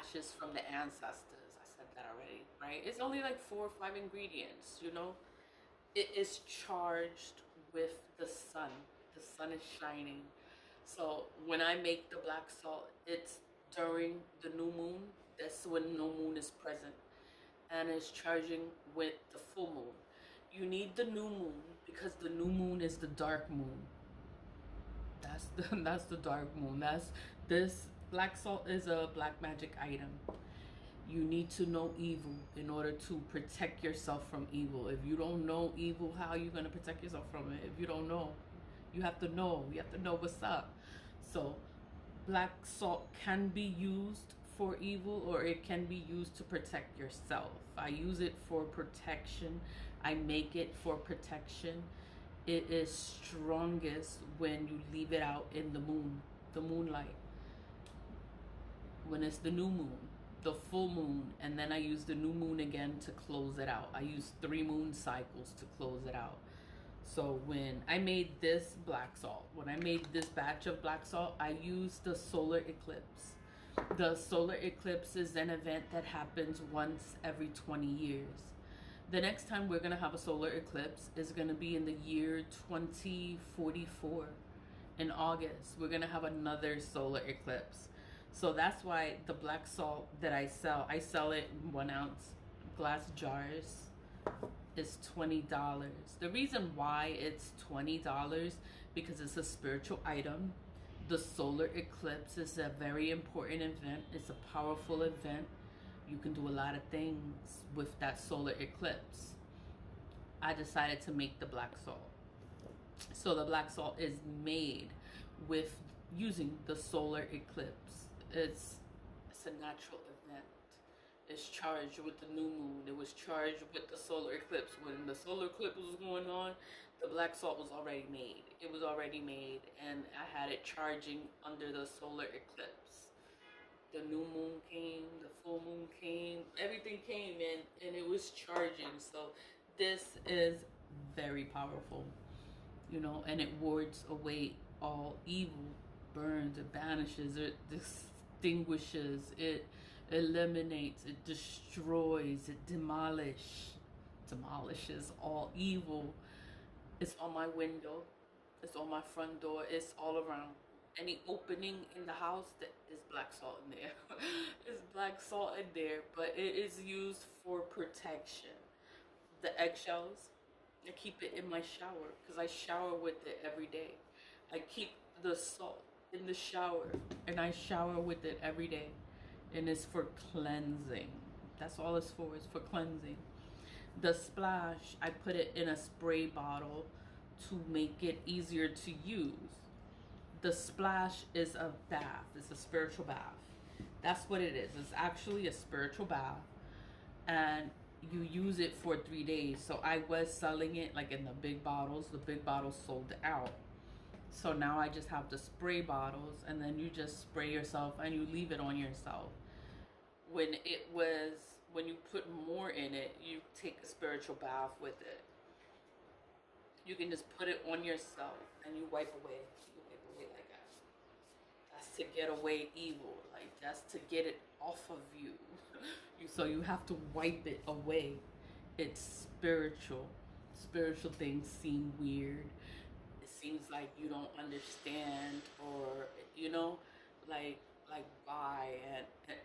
ashes from the ancestors. I said that already, right? It's only like 4 or 5 ingredients, you know? It is charged with the sun. The sun is shining. So when I make the black salt, it's during the new moon. That's when no moon is present. And it's charging with the full moon. You need the new moon because the new moon is the dark moon. That's the dark moon. That's this black salt is a black magic item. You need to know evil in order to protect yourself from evil. If you don't know evil, how are you going to protect yourself from it? If you don't know, you have to know. You have to know what's up. So black salt can be used for evil, or it can be used to protect yourself. I use it for protection. I make it for protection. It is strongest when you leave it out in the moonlight, when it's the new moon, the full moon, and then I use the new moon again to close it out. I use 3 moon cycles to close it out. So when I made this black salt, when I made this batch of black salt, I used the solar eclipse. The solar eclipse is an event that happens once every 20 years. The next time we're going to have a solar eclipse is going to be in the year 2044. In August, we're going to have another solar eclipse. So that's why the black salt that I sell it in 1 ounce glass jars. Is $20. The reason why it's $20 because it's a spiritual item. The solar eclipse is a very important event. It's a powerful event. You can do a lot of things with that solar eclipse. I decided to make the black salt. So the black salt is made with using the solar eclipse. It's a natural event. It's charged with the new moon. It was charged with the solar eclipse. When the solar eclipse was going on, the black salt was already made. It was already made, and I had it charging under the solar eclipse. The new moon came, the full moon came, everything came in, and it was charging. So this is very powerful, you know, and it wards away all evil, burns, it banishes, it distinguishes, it eliminates, it destroys, it demolishes all evil. It's on my window, it's on my front door, it's all around. Any opening in the house, that is black salt in there. It's black salt in there, but it is used for protection. The eggshells, I keep it in my shower because I shower with it every day. I keep the salt in the shower and I shower with it every day. And it's for cleansing. That's all it's for cleansing. The splash, I put it in a spray bottle to make it easier to use. The splash is a bath. It's a spiritual bath. That's what it is. It's actually a spiritual bath. And you use it for 3 days. So I was selling it like in the big bottles. The big bottles sold out. So now I just have the spray bottles, and then you just spray yourself and you leave it on yourself. When you put more in it, you take a spiritual bath with it. You can just put it on yourself and you wipe away. You wipe away like that. That's to get away evil. Like, that's to get it off of you. So you have to wipe it away. It's spiritual. Spiritual things seem weird. It seems like you don't understand, or you know, like why,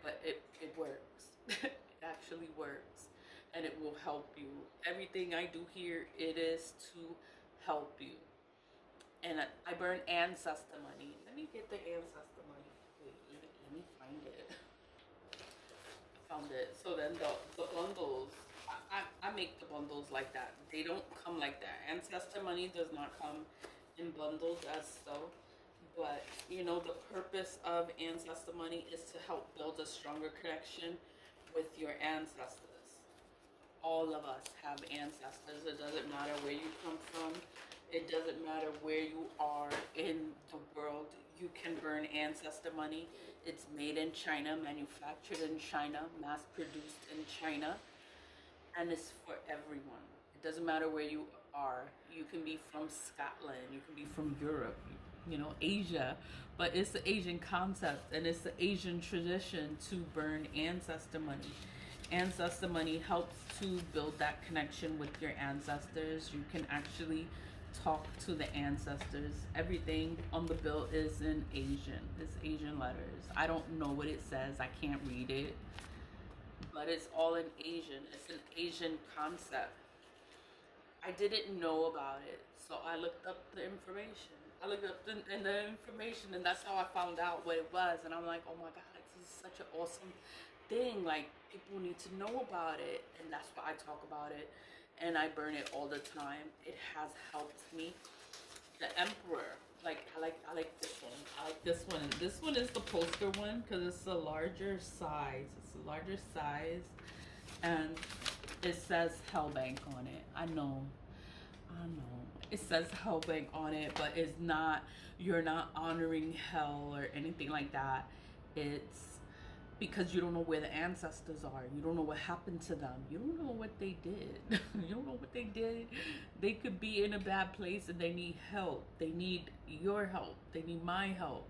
but it works. It actually works, and it will help you. Everything I do here, it is to help you. And I burn ancestor money. Let me get the ancestor money. Wait, let me find it. I found it. So then the bundles, I make the bundles like that. They don't come like that. Ancestor money does not come in bundles as so. But, you know, the purpose of ancestor money is to help build a stronger connection with your ancestors. All of us have ancestors. It doesn't matter where you come from. It doesn't matter where you are in the world. You can burn ancestor money. It's made in China, manufactured in China, mass produced in China. And it's for everyone. It doesn't matter where you are. You can be from Scotland. You can be from Europe. Asia, but it's the Asian concept and it's the Asian tradition to burn ancestor money. Ancestor money helps to build that connection with your ancestors. You can actually talk to the ancestors. Everything on the bill is in Asian. It's Asian letters. I don't know what it says. I can't read it, but it's all in Asian. It's an Asian concept. I didn't know about it, so I looked up the information. I looked up the information, and that's how I found out what it was. And I'm like, oh my God, this is such an awesome thing. Like, people need to know about it, and that's why I talk about it, and I burn it all the time. It has helped me. The Emperor, like I like this one. I like this one. This one is the poster one because it's a larger size. It's a larger size, and it says Hellbank on it. I know. It says Hellbank on it, but it's not, you're not honoring hell or anything like that. It's because you don't know where the ancestors are. You don't know what happened to them. You don't know what they did. You don't know what they did. They could be in a bad place and they need help. They need your help. They need my help.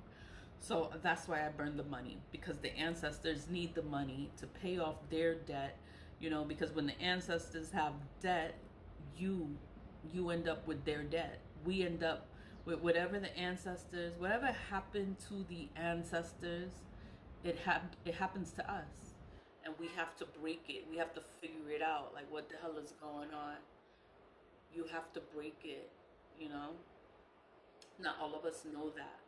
So that's why I burn the money, because the ancestors need the money to pay off their debt. Because when the ancestors have debt, you end up with their debt. We end up with whatever happened to the ancestors, it happens to us, and we have to break it. We have to figure it out. Like, what the hell is going on? You have to break it. Not all of us know that.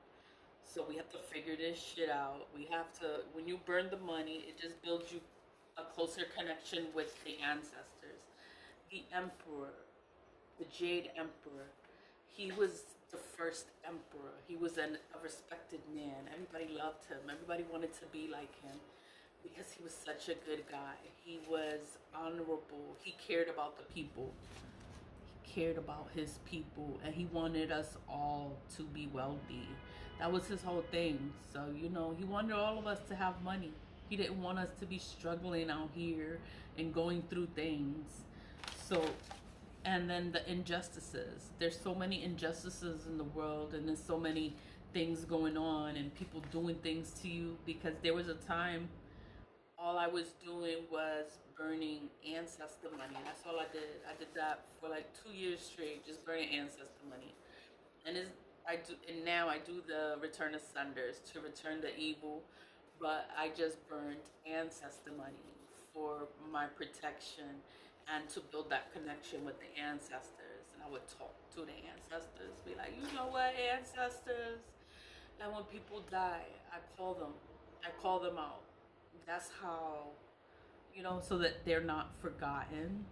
So we have to figure this shit out. We have to, when you burn the money, it just builds you a closer connection with the ancestors. The Emperor, the Jade Emperor, he was the first emperor. He was a respected man. Everybody loved him. Everybody wanted to be like him because he was such a good guy. He was honorable. He cared about the people. He cared about his people, and he wanted us all to be wealthy. That was his whole thing. So, he wanted all of us to have money. He didn't want us to be struggling out here and going through things. So, and then the injustices. There's so many injustices in the world, and there's so many things going on and people doing things to you, because there was a time all I was doing was burning ancestor money. That's all I did. I did that for like 2 years straight, just burning ancestor money. And now I do the return of senders to return the evil, but I just burned ancestor money for my protection and to build that connection with the ancestors. And I would talk to the ancestors, be like, you know what, ancestors? And when people die, I call them out. That's how, so that they're not forgotten.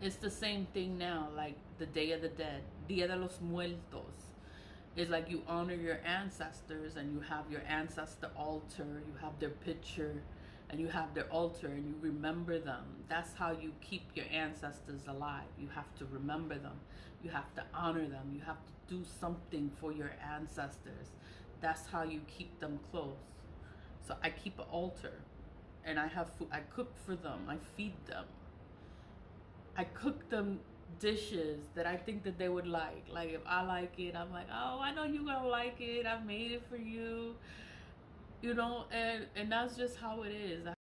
It's the same thing now, like the Day of the Dead, Dia de los Muertos. It's like you honor your ancestors, and you have your ancestor altar, you have their picture, and you have their altar, and you remember them. That's how you keep your ancestors alive. You have to remember them. You have to honor them. You have to do something for your ancestors. That's how you keep them close. So I keep an altar, and I have food. I cook for them. I feed them. I cook them dishes that I think that they would like. Like, if I like it, I'm like, oh, I know you're gonna like it. I made it for you. And that's just how it is.